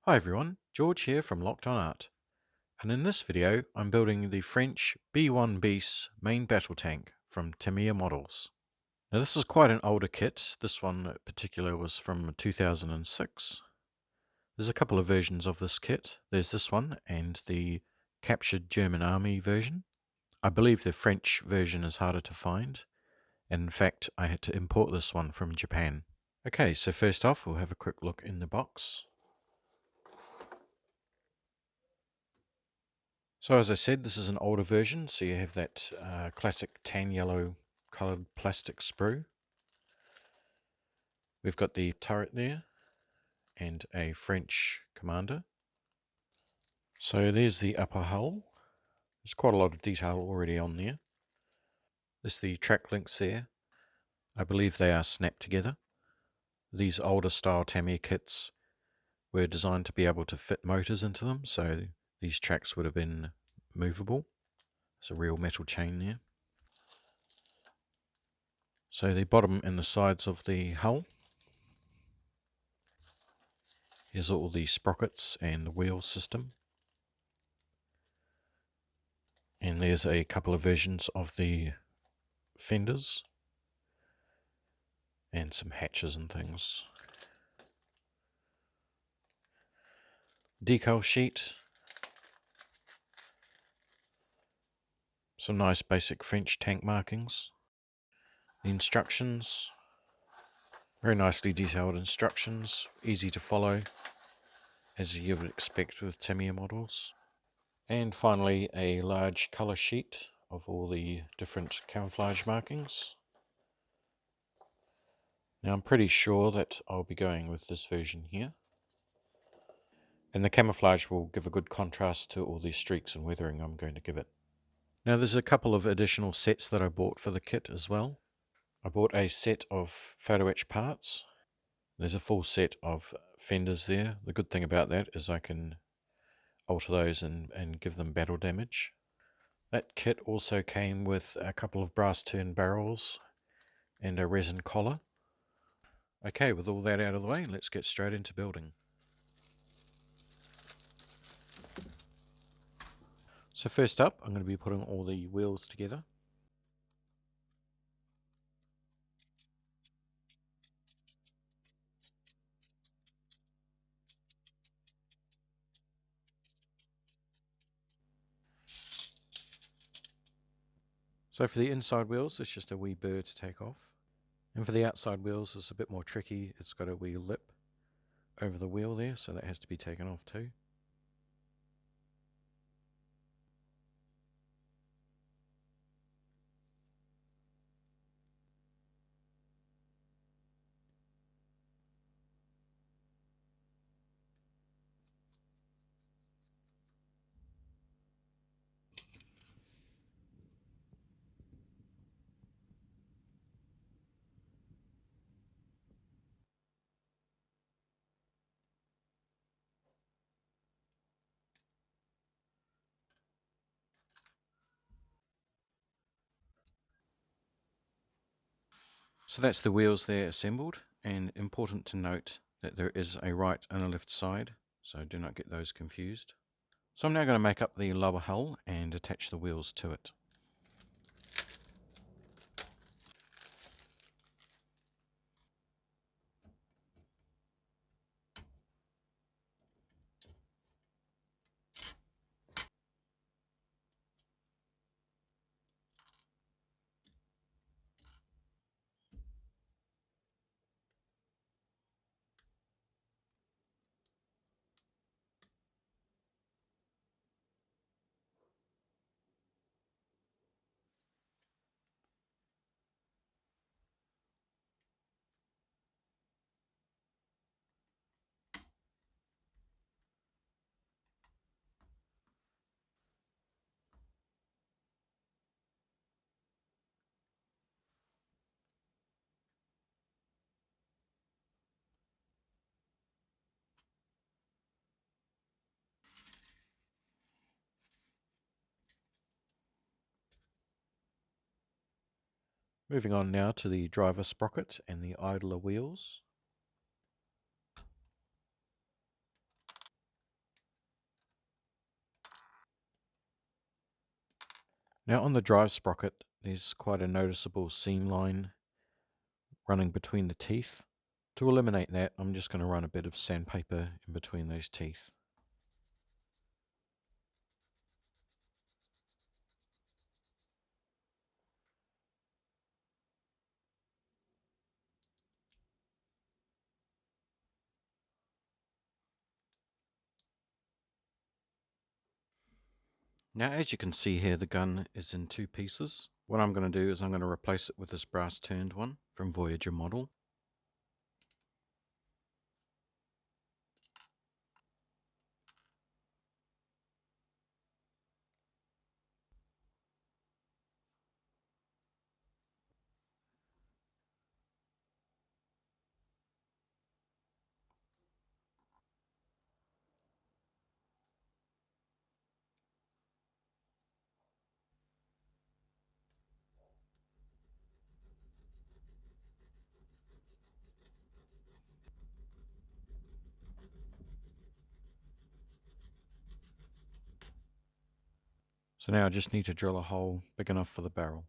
Hi everyone, George here from Locked On Art, and in this video I'm building the French B1 Bis main battle tank from Tamiya models. Now this is quite an older kit. This one in particular was from 2006. There's a couple of versions of this kit. There's this one and the captured German army version. I believe the French version is harder to find, and in fact I had to import this one from Japan. Okay, so first off we'll have a quick look in the box. So as I said, this is an older version, so you have that classic tan yellow coloured plastic sprue. We've got the turret there, and a French commander. So there's the upper hull. There's quite a lot of detail already on there. There's the track links there. I believe they are snapped together. These older style Tamiya kits were designed to be able to fit motors into them, so these tracks would have been movable. There's a real metal chain there. So the bottom and the sides of the hull. Here's all the sprockets and the wheel system. And there's a couple of versions of the fenders and some hatches and things. Decal sheet. Some nice basic French tank markings. The instructions. Very nicely detailed instructions, easy to follow, as you would expect with Tamiya models. And finally, a large colour sheet of all the different camouflage markings. Now I'm pretty sure that I'll be going with this version here. And the camouflage will give a good contrast to all these streaks and weathering I'm going to give it. Now there's a couple of additional sets that I bought for the kit as well. I bought a set of photo etch parts. There's a full set of fenders there. The good thing about that is I can alter those and give them battle damage. That kit also came with a couple of brass turned barrels and a resin collar. Okay, with all that out of the way, let's get straight into building. So first up, I'm going to be putting all the wheels together. So for the inside wheels, it's just a wee burr to take off. And for the outside wheels, it's a bit more tricky. It's got a wee lip over the wheel there, so that has to be taken off too. So that's the wheels there assembled, and important to note that there is a right and a left side, so do not get those confused. So I'm now going to make up the lower hull and attach the wheels to it. Moving on now to the driver sprocket and the idler wheels. Now on the drive sprocket, there's quite a noticeable seam line running between the teeth. To eliminate that, I'm just going to run a bit of sandpaper in between those teeth. Now, as you can see here, the gun is in two pieces. What I'm going to do is I'm going to replace it with this brass turned one from Voyager model. So now I just need to drill a hole big enough for the barrel.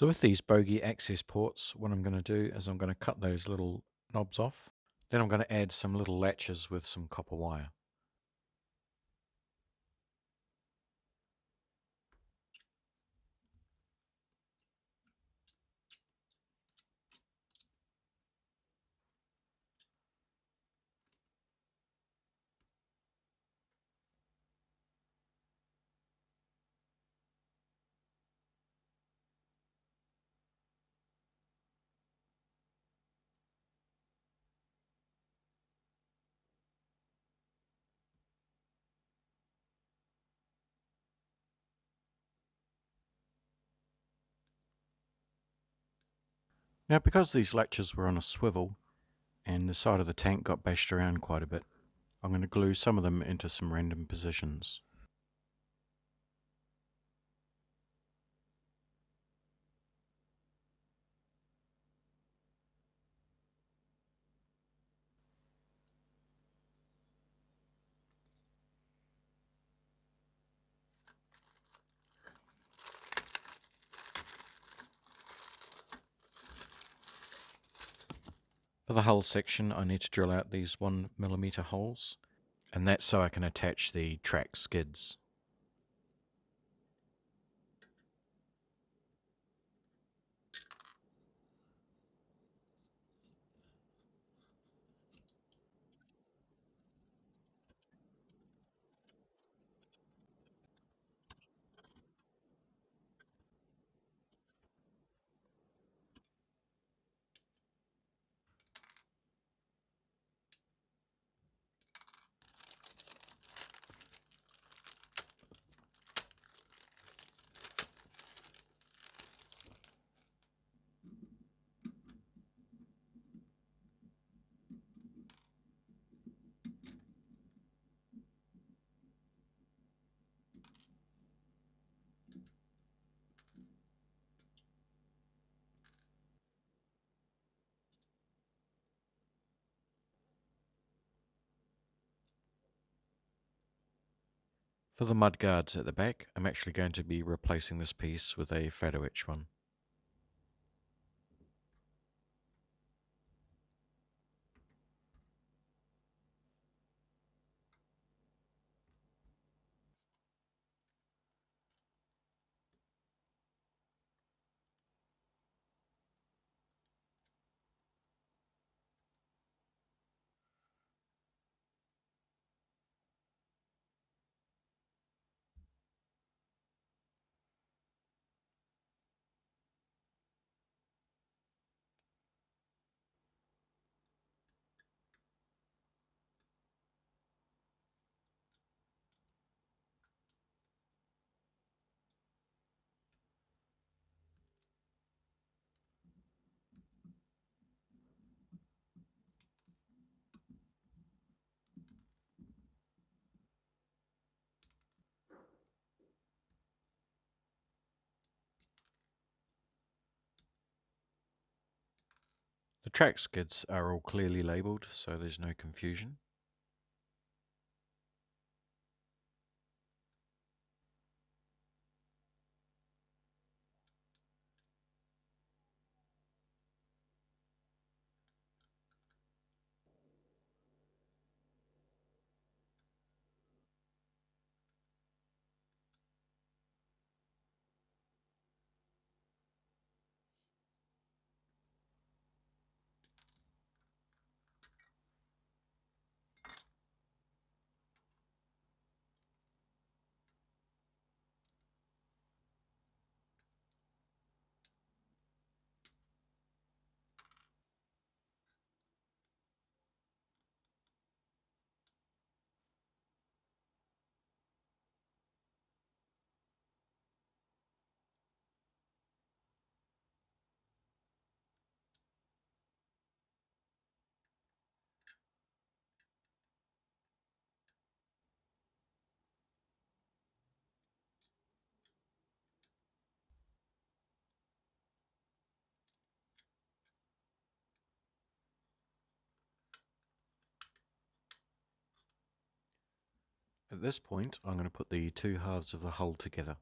So with these bogey access ports, what I'm going to do is I'm going to cut those little knobs off. Then I'm going to add some little latches with some copper wire. Now because these latches were on a swivel and the side of the tank got bashed around quite a bit, I'm going to glue some of them into some random positions. For the hull section, I need to drill out these 1mm holes, and that's so I can attach the track skids. For the mud guards at the back, I'm actually going to be replacing this piece with a photo etch one. The track skids are all clearly labelled, so there's no confusion. At this point, I'm going to put the two halves of the hull together.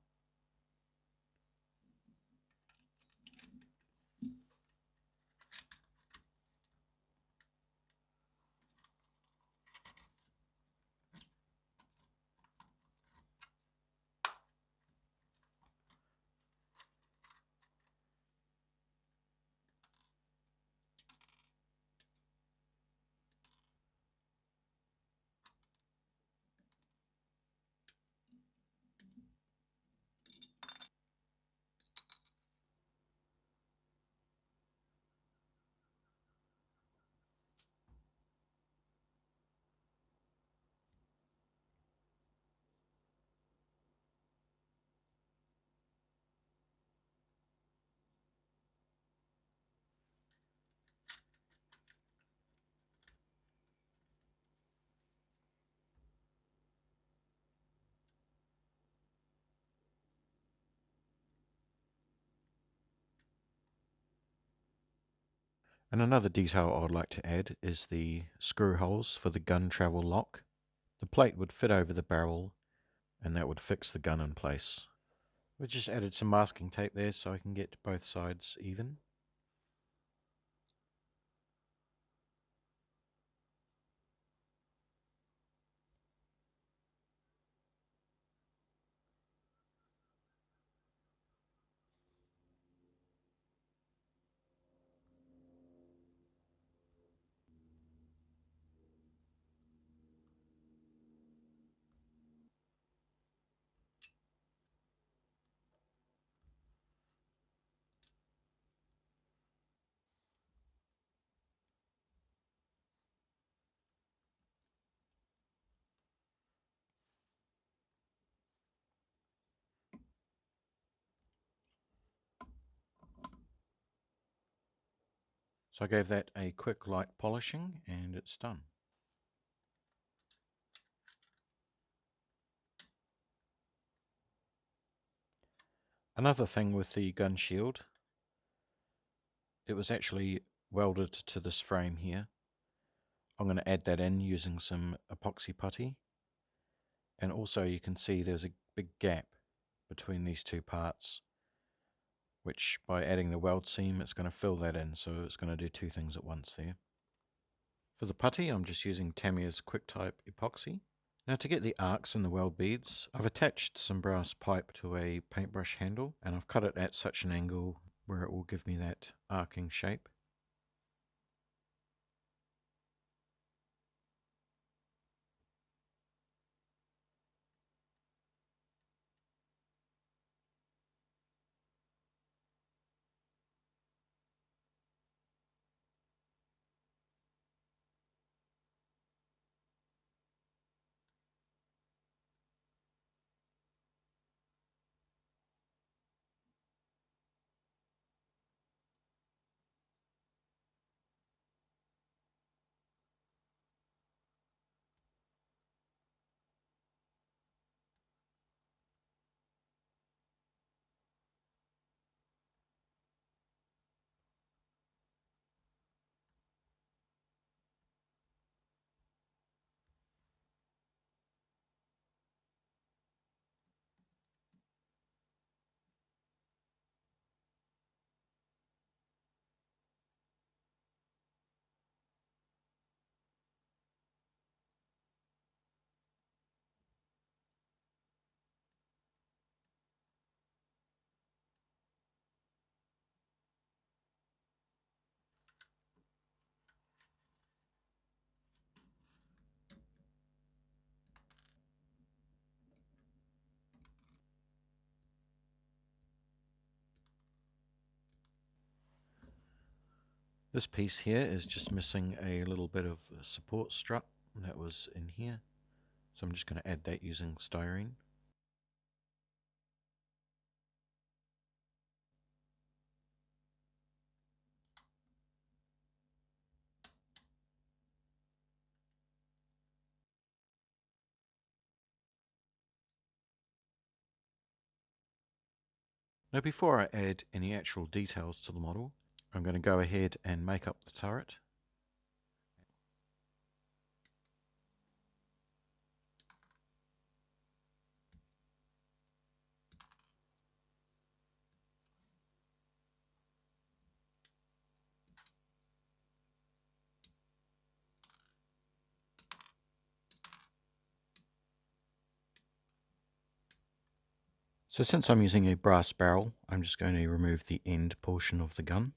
And another detail I would like to add is the screw holes for the gun travel lock. The plate would fit over the barrel and that would fix the gun in place. We just added some masking tape there so I can get both sides even. So I gave that a quick light polishing and it's done. Another thing with the gun shield, it was actually welded to this frame here. I'm going to add that in using some epoxy putty. And also you can see there's a big gap between these two parts, which by adding the weld seam it's going to fill that in, so it's going to do two things at once there. For the putty I'm just using Tamiya's quick type epoxy. Now to get the arcs in the weld beads, I've attached some brass pipe to a paintbrush handle and I've cut it at such an angle where it will give me that arcing shape. This piece here is just missing a little bit of support strut that was in here, so I'm just going to add that using styrene. Now before I add any actual details to the model, I'm going to go ahead and make up the turret. So since I'm using a brass barrel, I'm just going to remove the end portion of the gun,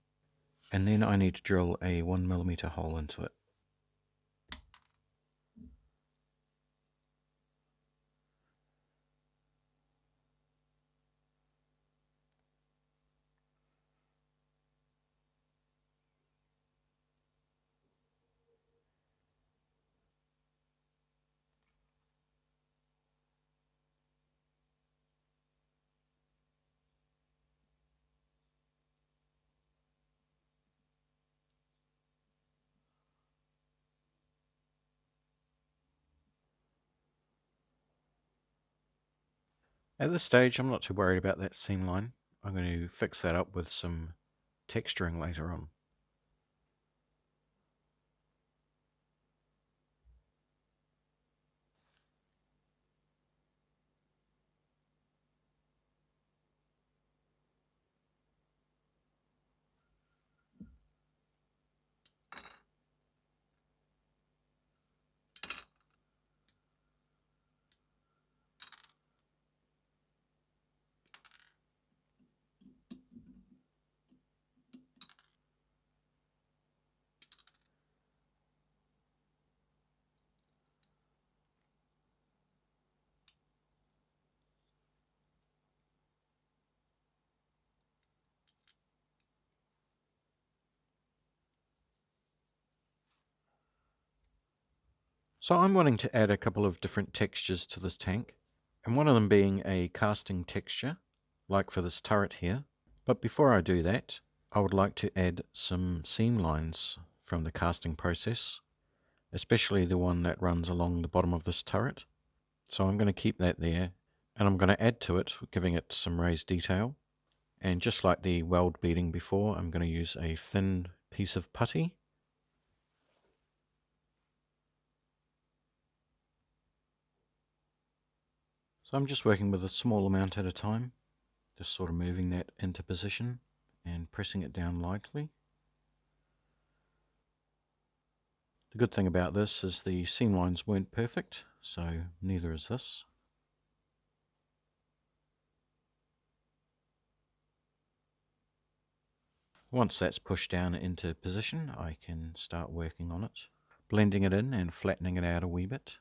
and then I need to drill a 1mm hole into it. At this stage I'm not too worried about that seam line. I'm going to fix that up with some texturing later on. So I'm wanting to add a couple of different textures to this tank, and one of them being a casting texture, like for this turret here. But before I do that, I would like to add some seam lines from the casting process, especially the one that runs along the bottom of this turret. So I'm going to keep that there, and I'm going to add to it, giving it some raised detail. And just like the weld beading before, I'm going to use a thin piece of putty. So I'm just working with a small amount at a time, just sort of moving that into position and pressing it down lightly. The good thing about this is the seam lines weren't perfect, so neither is this. Once that's pushed down into position, I can start working on it, blending it in and flattening it out a wee bit.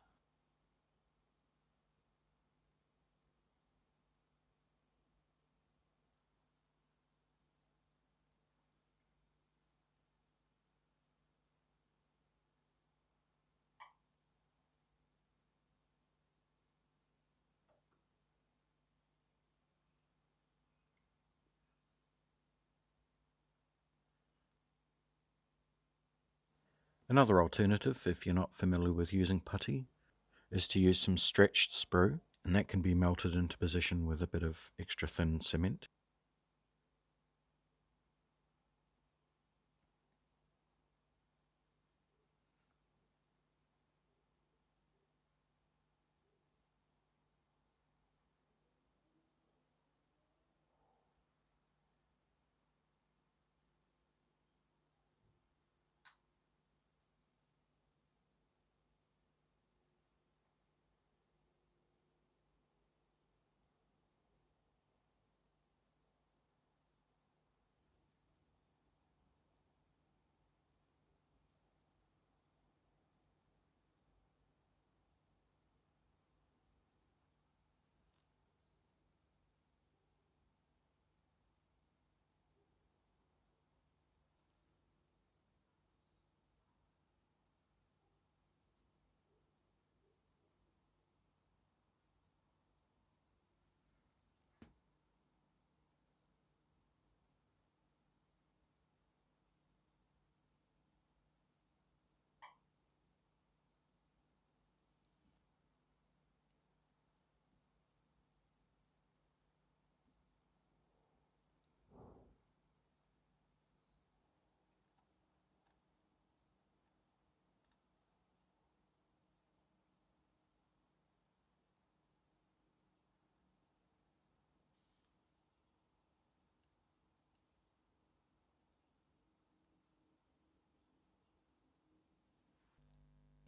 Another alternative, if you're not familiar with using putty, is to use some stretched sprue, and that can be melted into position with a bit of extra thin cement.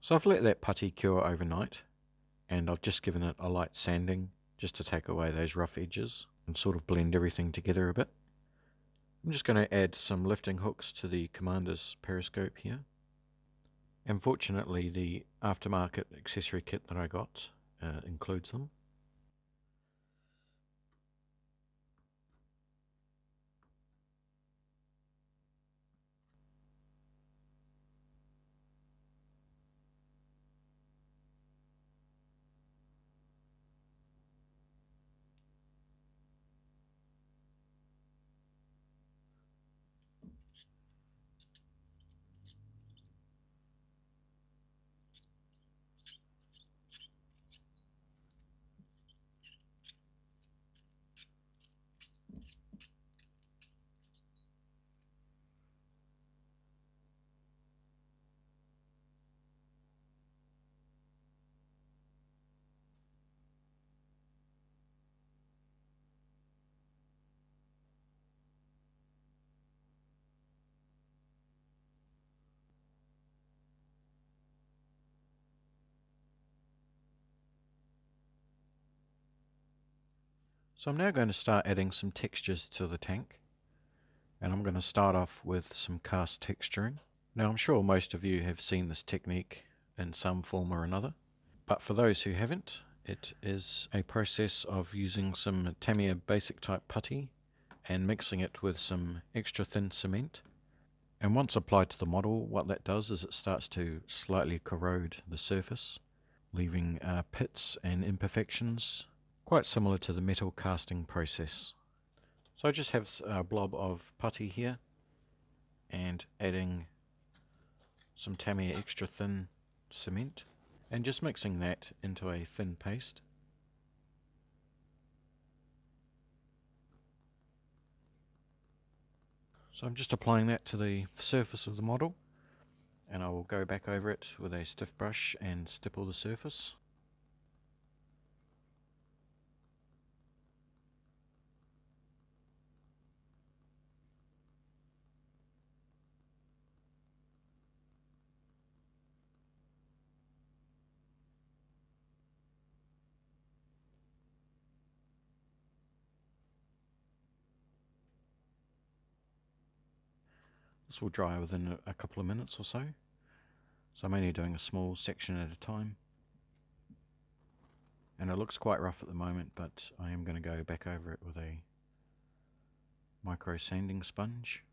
So I've let that putty cure overnight, and I've just given it a light sanding just to take away those rough edges and sort of blend everything together a bit. I'm just going to add some lifting hooks to the commander's periscope here. And fortunately the aftermarket accessory kit that I got includes them. So I'm now going to start adding some textures to the tank, and I'm going to start off with some cast texturing. Now I'm sure most of you have seen this technique in some form or another, but for those who haven't, it is a process of using some Tamiya basic type putty and mixing it with some extra thin cement. And once applied to the model, what that does is it starts to slightly corrode the surface, leaving pits and imperfections, quite similar to the metal casting process. So I just have a blob of putty here and adding some Tamiya extra thin cement and just mixing that into a thin paste. So I'm just applying that to the surface of the model, and I will go back over it with a stiff brush and stipple the surface. This will dry within a couple of minutes or so. So I'm only doing a small section at a time. And it looks quite rough at the moment, but I am going to go back over it with a micro sanding sponge.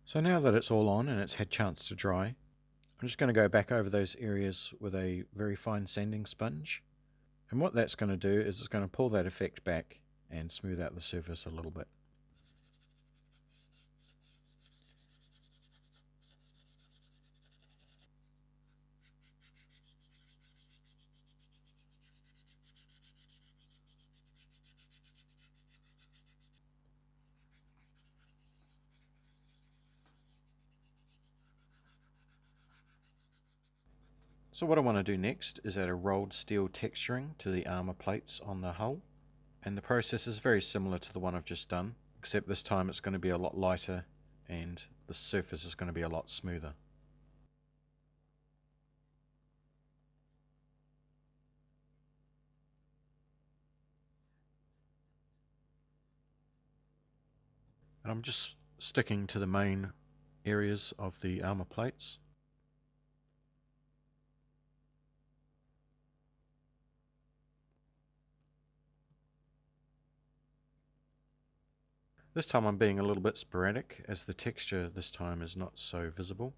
So now that it's all on and it's had chance to dry, I'm just going to go back over those areas with a very fine sanding sponge. And what that's going to do is it's going to pull that effect back and smooth out the surface a little bit. So what I want to do next is add a rolled steel texturing to the armor plates on the hull. And the process is very similar to the one I've just done, except this time it's going to be a lot lighter and the surface is going to be a lot smoother. And I'm just sticking to the main areas of the armor plates. This time I'm being a little bit sporadic as the texture this time is not so visible.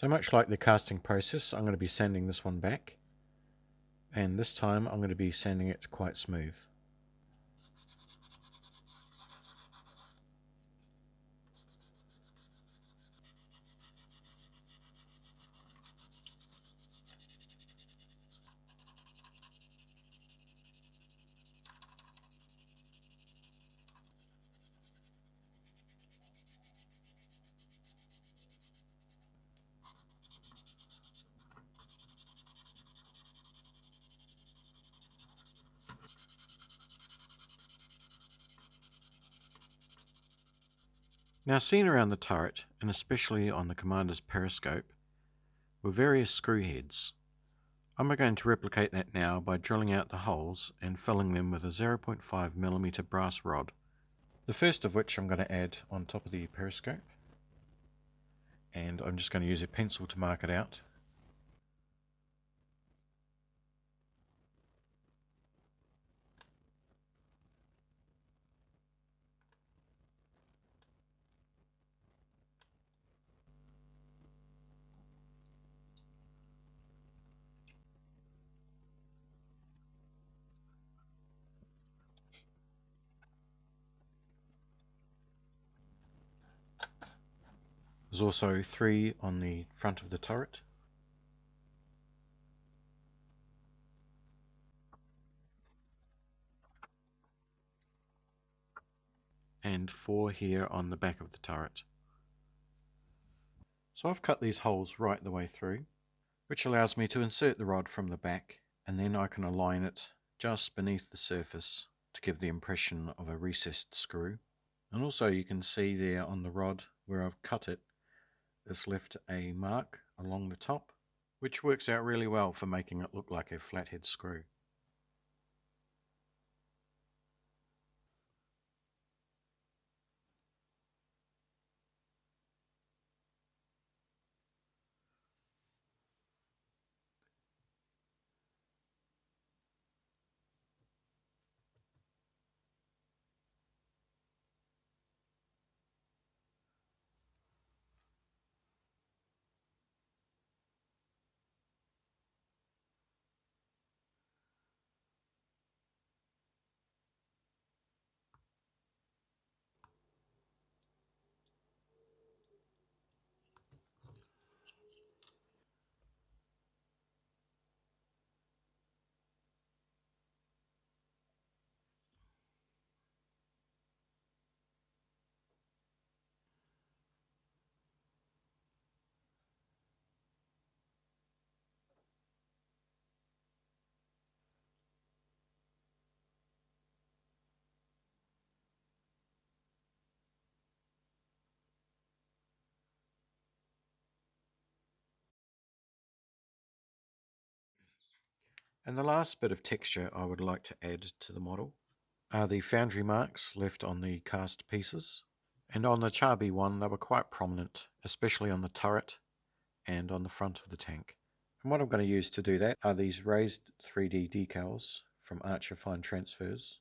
So much like the casting process, I'm going to be sanding this one back, and this time I'm going to be sanding it quite smooth. Now, seen around the turret, and especially on the commander's periscope, with various screw heads. I'm going to replicate that now by drilling out the holes and filling them with a 0.5mm brass rod. The first of which I'm going to add on top of the periscope, and I'm just going to use a pencil to mark it out. There's also 3 on the front of the turret. And 4 here on the back of the turret. So I've cut these holes right the way through, which allows me to insert the rod from the back, and then I can align it just beneath the surface to give the impression of a recessed screw. And also you can see there on the rod where I've cut it, it's left a mark along the top, which works out really well for making it look like a flathead screw. And the last bit of texture I would like to add to the model are the foundry marks left on the cast pieces. And on the Char B1 they were quite prominent, especially on the turret and on the front of the tank. And what I'm going to use to do that are these raised 3D decals from Archer Fine Transfers.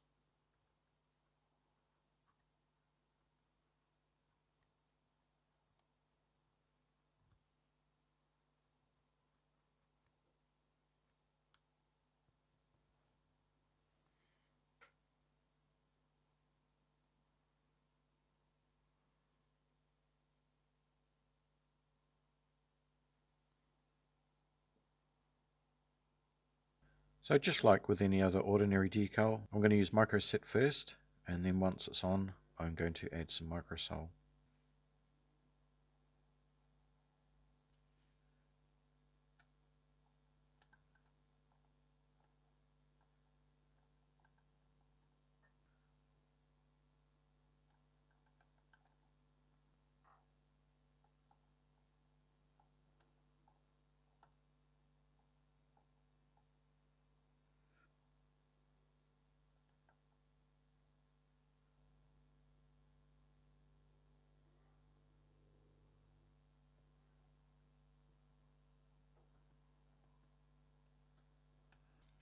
So just like with any other ordinary decal, I'm going to use microset first, and then once it's on, I'm going to add some microsol.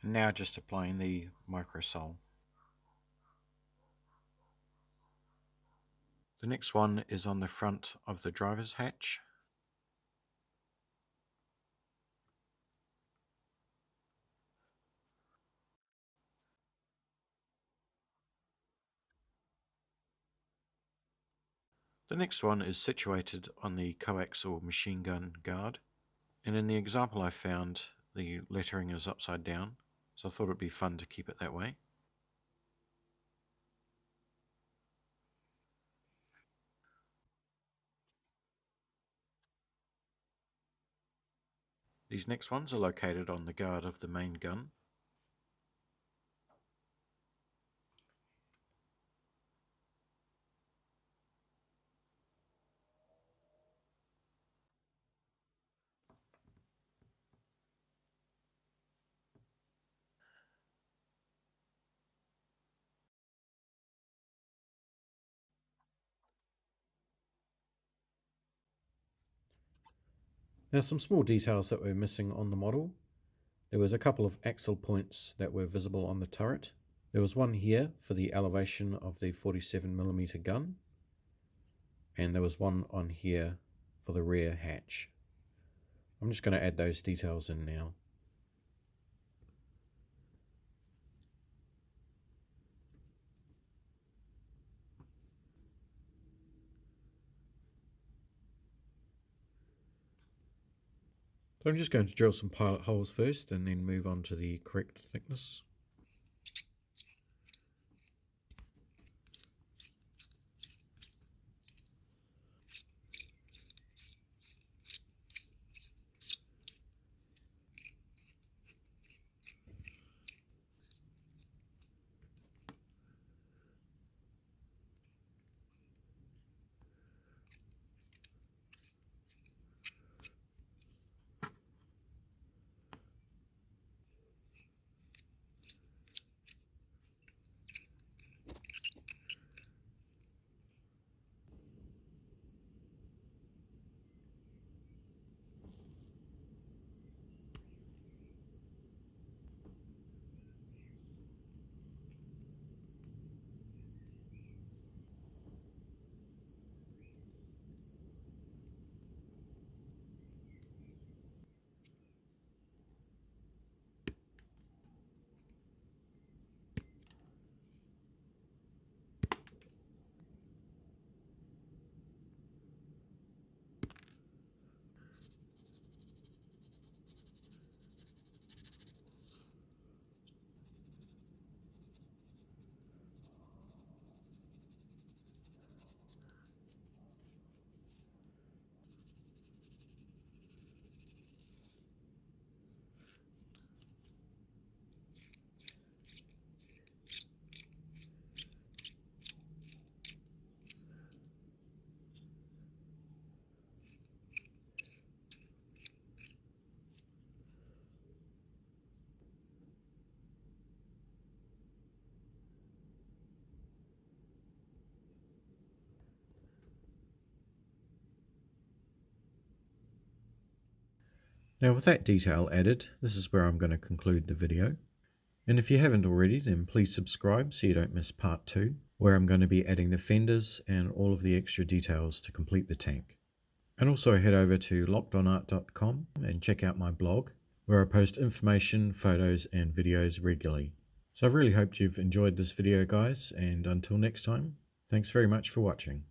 And now just applying the microsol. The next one is on the front of the driver's hatch. The next one is situated on the coaxial machine gun guard. And in the example I found, the lettering is upside down, so I thought it'd be fun to keep it that way. These next ones are located on the guard of the main gun. Now some small details that were missing on the model. There was a couple of axle points that were visible on the turret. There was one here for the elevation of the 47mm gun, and there was one on here for the rear hatch. I'm just going to add those details in now. So I'm just going to drill some pilot holes first and then move on to the correct thickness. Now with that detail added, this is where I'm going to conclude the video. And if you haven't already, then please subscribe so you don't miss part 2, where I'm going to be adding the fenders and all of the extra details to complete the tank. And also head over to lockedonart.com and check out my blog, where I post information, photos and videos regularly. So I really hope you've enjoyed this video guys, and until next time, thanks very much for watching.